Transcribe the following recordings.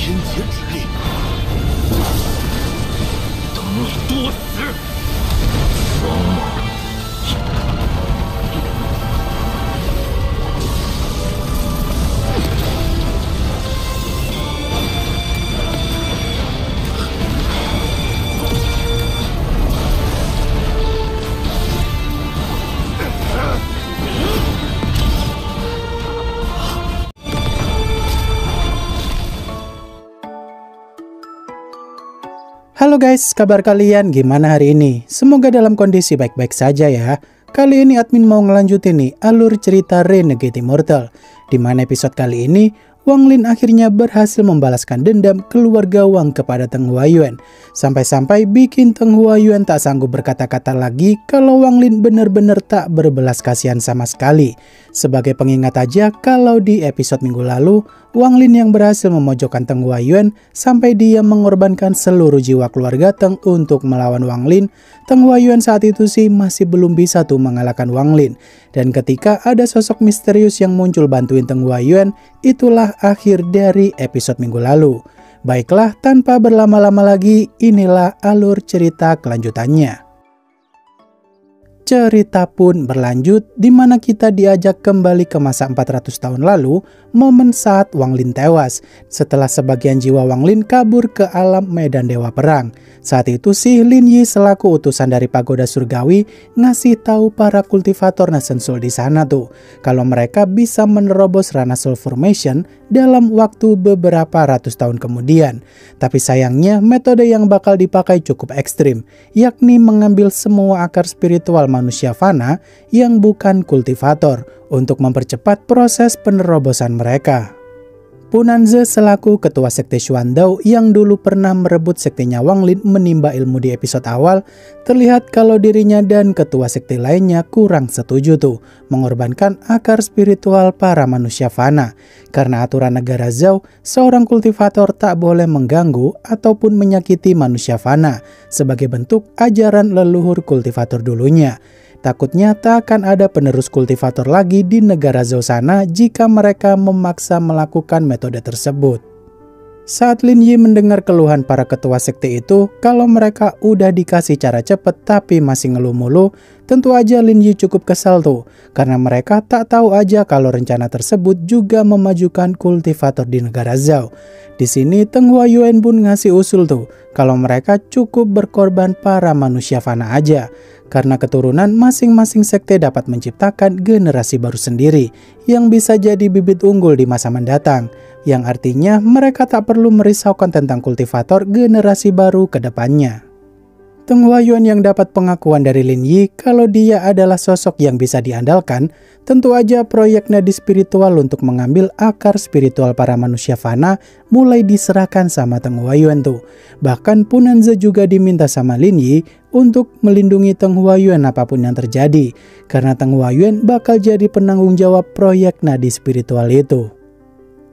身劫之力，等你多死！王莽。 Halo guys, kabar kalian gimana hari ini? Semoga dalam kondisi baik-baik saja ya. Kali ini admin mau ngelanjutin nih alur cerita Renegade Immortal, di mana episode kali ini Wang Lin akhirnya berhasil membalaskan dendam keluarga Wang kepada Teng Huayuan. Sampai-sampai bikin Teng Huayuan tak sanggup berkata-kata lagi kalau Wang Lin benar-benar tak berbelas kasihan sama sekali. Sebagai pengingat aja, kalau di episode minggu lalu, Wang Lin yang berhasil memojokkan Teng Huayuan sampai dia mengorbankan seluruh jiwa keluarga Teng untuk melawan Wang Lin. Teng Huayuan saat itu sih masih belum bisa tuh mengalahkan Wang Lin. Dan ketika ada sosok misterius yang muncul bantuin Teng Huayuan, itulah akhir dari episode minggu lalu. Baiklah, tanpa berlama-lama lagi, inilah alur cerita kelanjutannya. Cerita pun berlanjut di mana kita diajak kembali ke masa 400 tahun lalu, momen saat Wang Lin tewas setelah sebagian jiwa Wang Lin kabur ke alam medan dewa perang. Saat itu sih Lin Yi selaku utusan dari pagoda surgawi ngasih tahu para kultivator Nation Soul di sana tuh kalau mereka bisa menerobos Rana Soul Formation dalam waktu beberapa ratus tahun kemudian. Tapi sayangnya metode yang bakal dipakai cukup ekstrim, yakni mengambil semua akar spiritual manusia fana yang bukan kultivator untuk mempercepat proses penerobosan mereka. Punanze selaku ketua sekte Xuandao yang dulu pernah merebut sektenya Wang Lin menimba ilmu di episode awal, terlihat kalau dirinya dan ketua sekte lainnya kurang setuju tuh mengorbankan akar spiritual para manusia fana. Karena aturan negara Zhao, seorang kultivator tak boleh mengganggu ataupun menyakiti manusia fana sebagai bentuk ajaran leluhur kultivator dulunya. Takutnya tak akan ada penerus kultivator lagi di negara Zhao sana jika mereka memaksa melakukan metode tersebut. Saat Lin Yi mendengar keluhan para ketua sekte itu kalau mereka udah dikasih cara cepet tapi masih ngeluh mulu, tentu aja Lin Yi cukup kesal tuh karena mereka tak tahu aja kalau rencana tersebut juga memajukan kultivator di negara Zhao. Di sini Teng Huayuan pun ngasih usul tuh kalau mereka cukup berkorban para manusia fana aja. Karena keturunan masing-masing sekte dapat menciptakan generasi baru sendiri yang bisa jadi bibit unggul di masa mendatang, yang artinya mereka tak perlu merisaukan tentang kultivator generasi baru ke depannya. Teng Huayuan yang dapat pengakuan dari Lin Yi kalau dia adalah sosok yang bisa diandalkan, tentu aja proyek nadi spiritual untuk mengambil akar spiritual para manusia fana mulai diserahkan sama Teng Huayuan tuh. Bahkan Punanze juga diminta sama Lin Yi untuk melindungi Teng Huayuan apapun yang terjadi, karena Teng Huayuan bakal jadi penanggung jawab proyek nadi spiritual itu.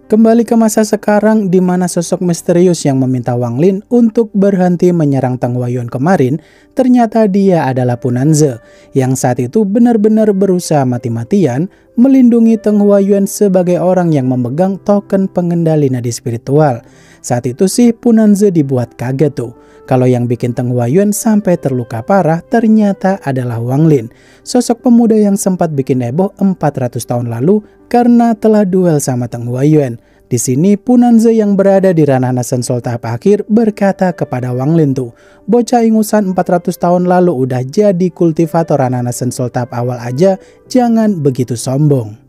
Kembali ke masa sekarang di mana sosok misterius yang meminta Wang Lin untuk berhenti menyerang Teng Huayuan kemarin, ternyata dia adalah Punanze yang saat itu benar-benar berusaha mati-matian melindungi Teng Huayuan sebagai orang yang memegang token pengendali nadi spiritual. Saat itu sih Punanze dibuat kaget tuh kalau yang bikin Teng Huayuan sampai terluka parah ternyata adalah Wang Lin, sosok pemuda yang sempat bikin heboh 400 tahun lalu karena telah duel sama Teng Huayuan. Di sini Punanze yang berada di ranah Nation Soul tahap akhir berkata kepada Wang Lin tuh, bocah ingusan 400 tahun lalu udah jadi kultivator ranah Nation Soul tahap awal aja, jangan begitu sombong.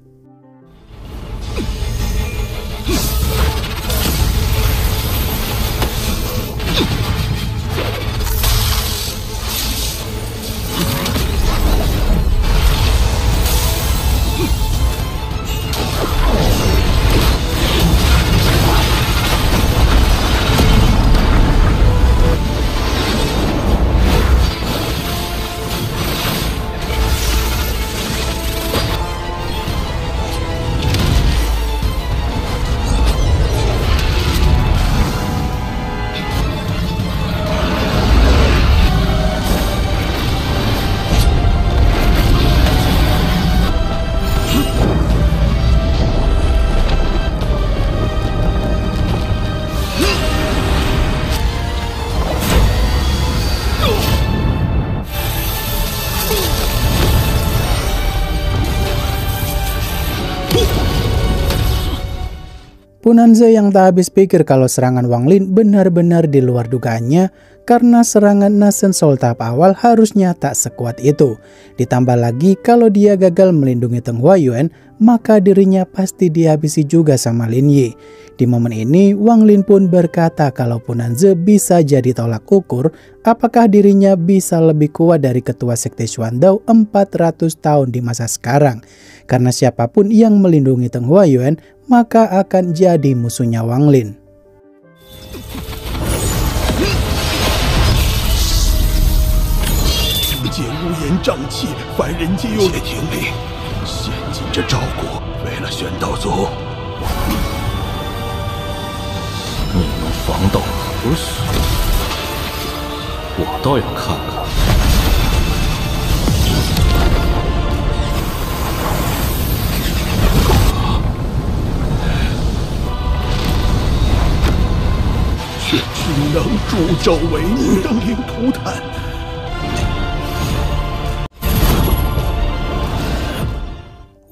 Punanze yang tak habis pikir kalau serangan Wang Lin benar-benar di luar dugaannya, karena serangan Nasen Soul tahap awal harusnya tak sekuat itu. Ditambah lagi kalau dia gagal melindungi Teng Huayuan, maka dirinya pasti dihabisi juga sama Lin Yi. Di momen ini Wang Lin pun berkata kalau Punanze bisa jadi tolak ukur apakah dirinya bisa lebih kuat dari ketua sekte Xuandao 400 tahun di masa sekarang. Karena siapapun yang melindungi Teng Huayuan maka akan jadi musuhnya Wang Lin.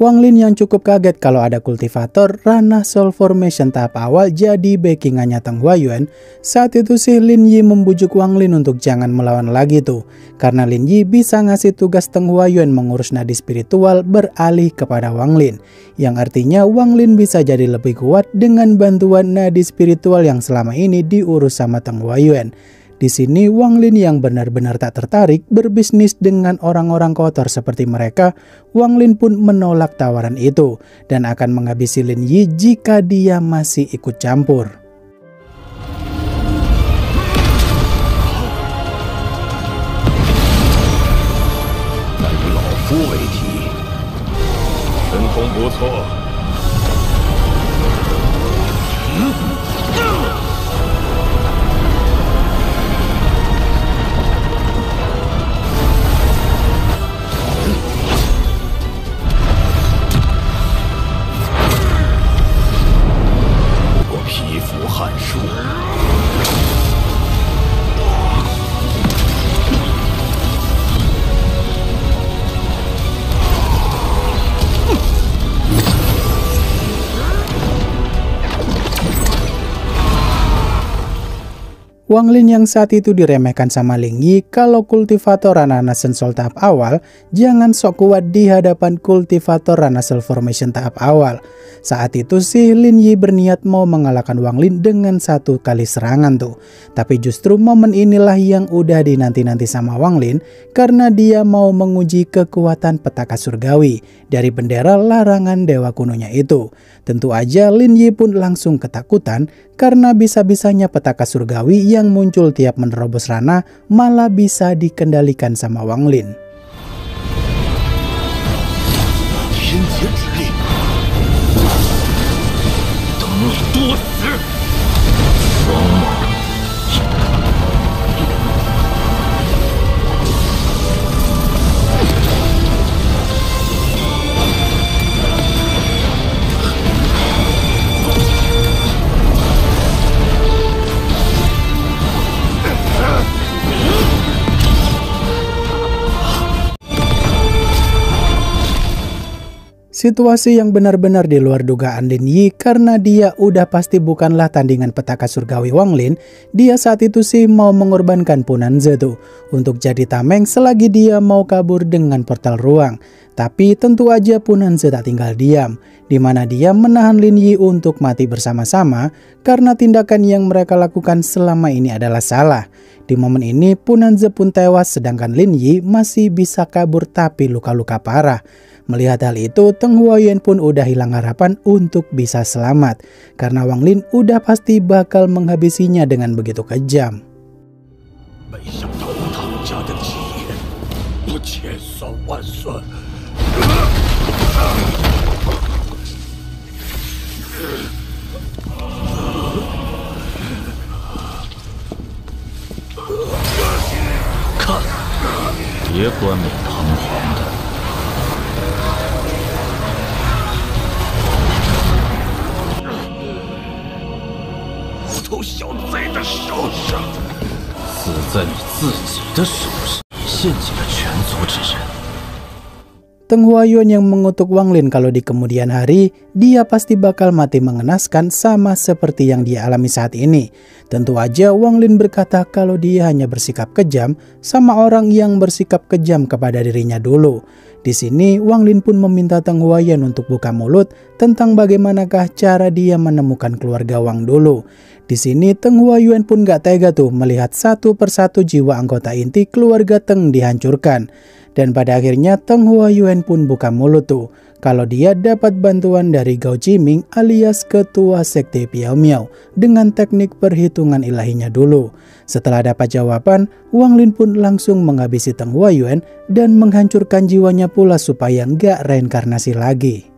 Wang Lin yang cukup kaget kalau ada kultivator ranah Soul Formation tahap awal jadi backingannya Teng Huayuan. Saat itu sih Lin Yi membujuk Wang Lin untuk jangan melawan lagi tuh, karena Lin Yi bisa ngasih tugas Teng Huayuan mengurus nadi spiritual beralih kepada Wang Lin, yang artinya Wang Lin bisa jadi lebih kuat dengan bantuan nadi spiritual yang selama ini diurus sama Teng Huayuan. Di sini Wang Lin yang benar-benar tak tertarik berbisnis dengan orang-orang kotor seperti mereka. Wang Lin pun menolak tawaran itu dan akan menghabisi Lin Yi jika dia masih ikut campur. Wang Lin yang saat itu diremehkan sama Lin Yi kalau kultivator ranah Nasen Soul tahap awal jangan sok kuat di hadapan kultivator ranah Soul Formation tahap awal. Saat itu sih Lin Yi berniat mau mengalahkan Wang Lin dengan satu kali serangan tuh. Tapi justru momen inilah yang udah dinanti-nanti sama Wang Lin karena dia mau menguji kekuatan petaka surgawi dari bendera larangan dewa kunonya itu. Tentu aja Lin Yi pun langsung ketakutan karena bisa-bisanya petaka surgawi yang muncul tiap menerobos ranah malah bisa dikendalikan sama Wang Lin. Situasi yang benar-benar di luar dugaan Lin Yi karena dia udah pasti bukanlah tandingan petaka surgawi Wang Lin. Dia saat itu sih mau mengorbankan Punanze tuh untuk jadi tameng selagi dia mau kabur dengan portal ruang. Tapi tentu aja Punanze tak tinggal diam, di mana dia menahan Lin Yi untuk mati bersama-sama karena tindakan yang mereka lakukan selama ini adalah salah. Di momen ini Punanze pun tewas sedangkan Lin Yi masih bisa kabur tapi luka-luka parah. Melihat hal itu, Teng Huayuan pun udah hilang harapan untuk bisa selamat karena Wang Lin udah pasti bakal menghabisinya dengan begitu kejam. Kan, 别冠冕堂皇的。 小贼的手上，死在你自己的手上，你陷阱了全族之人。Teng Huayuan yang mengutuk Wang Lin kalau di kemudian hari dia pasti bakal mati mengenaskan sama seperti yang dia alami saat ini. Tentu aja Wang Lin berkata kalau dia hanya bersikap kejam sama orang yang bersikap kejam kepada dirinya dulu. Di sini Wang Lin pun meminta Teng Huayuan untuk buka mulut tentang bagaimanakah cara dia menemukan keluarga Wang dulu. Di sini Teng Huayuan pun gak tega tuh melihat satu persatu jiwa anggota inti keluarga Teng dihancurkan. Dan pada akhirnya Teng Huayuan pun buka mulut tuh kalau dia dapat bantuan dari Gao Jiming alias ketua sekte Piao Miao dengan teknik perhitungan ilahinya dulu. Setelah dapat jawaban, Wang Lin pun langsung menghabisi Teng Huayuan dan menghancurkan jiwanya pula supaya nggak reinkarnasi lagi.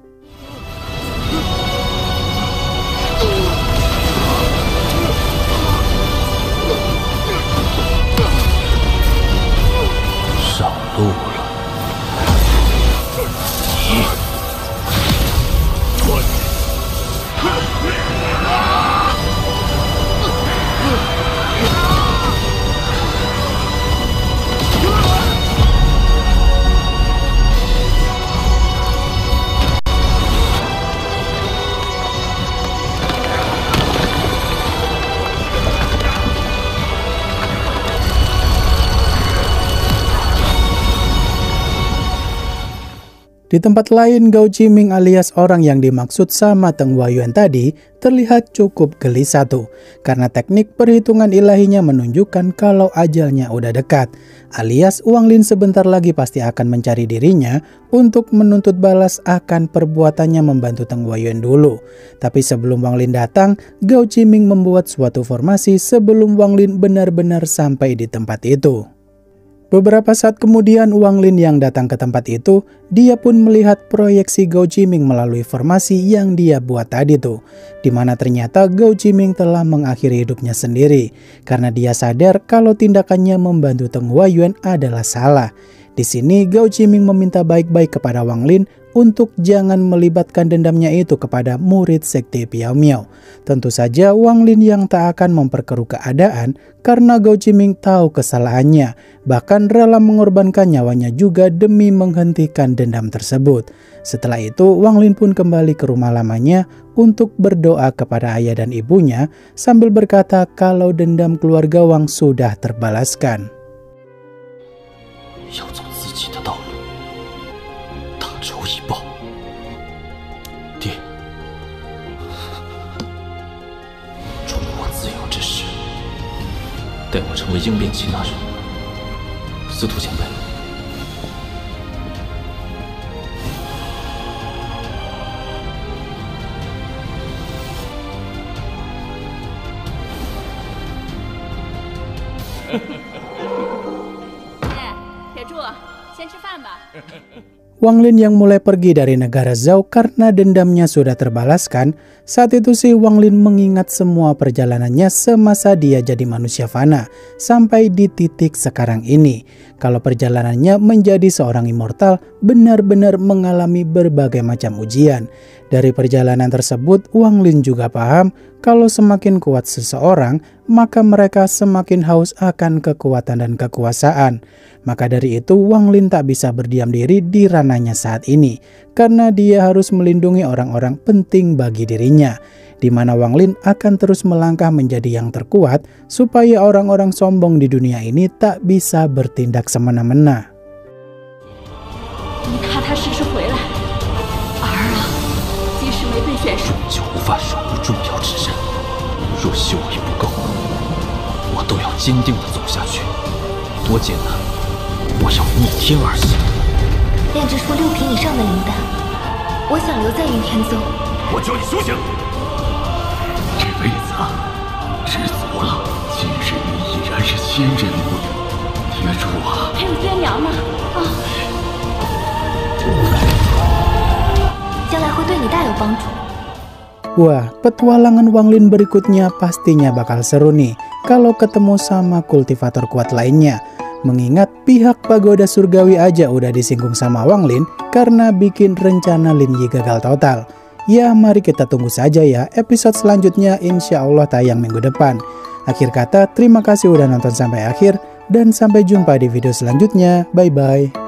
Di tempat lain, Gao Jiming alias orang yang dimaksud sama Teng Huayuan tadi terlihat cukup gelisah tuh karena teknik perhitungan ilahinya menunjukkan kalau ajalnya udah dekat, alias Wang Lin sebentar lagi pasti akan mencari dirinya untuk menuntut balas akan perbuatannya membantu Teng Huayuan dulu. Tapi sebelum Wang Lin datang, Gao Jiming membuat suatu formasi sebelum Wang Lin benar-benar sampai di tempat itu. Beberapa saat kemudian Wang Lin yang datang ke tempat itu, dia pun melihat proyeksi Gao Jiming melalui formasi yang dia buat tadi tuh. Dimana ternyata Gao Jiming telah mengakhiri hidupnya sendiri, karena dia sadar kalau tindakannya membantu Teng Huayuan adalah salah. Di sini Gao Jiming meminta baik-baik kepada Wang Lin untuk jangan melibatkan dendamnya itu kepada murid sekte Piao Miao. Tentu saja Wang Lin yang tak akan memperkeruh keadaan karena Gao Jiming tahu kesalahannya, bahkan rela mengorbankan nyawanya juga demi menghentikan dendam tersebut. Setelah itu Wang Lin pun kembali ke rumah lamanya untuk berdoa kepada ayah dan ibunya sambil berkata kalau dendam keluarga Wang sudah terbalaskan. Wang Lin yang mulai pergi dari negara Zhao karena dendamnya sudah terbalaskan. Saat itu sih Wang Lin mengingat semua perjalanannya semasa dia jadi manusia fana sampai di titik sekarang ini. Kalau perjalanannya menjadi seorang immortal benar-benar mengalami berbagai macam ujian. Dari perjalanan tersebut Wang Lin juga paham kalau semakin kuat seseorang maka mereka semakin haus akan kekuatan dan kekuasaan. Maka dari itu Wang Lin tak bisa berdiam diri di ranahnya saat ini karena dia harus melindungi orang-orang penting bagi dirinya, di mana Wang Lin akan terus melangkah menjadi yang terkuat supaya orang-orang sombong di dunia ini tak bisa bertindak semena-mena. Wah, petualangan Wang Lin berikutnya pastinya bakal seru nih kalau ketemu sama kultivator kuat lainnya. Mengingat pihak pagoda surgawi aja udah disinggung sama Wang Lin karena bikin rencana Lin Yi gagal total. Ya mari kita tunggu saja ya, episode selanjutnya insya Allah tayang minggu depan. Akhir kata, terima kasih udah nonton sampai akhir dan sampai jumpa di video selanjutnya. Bye bye.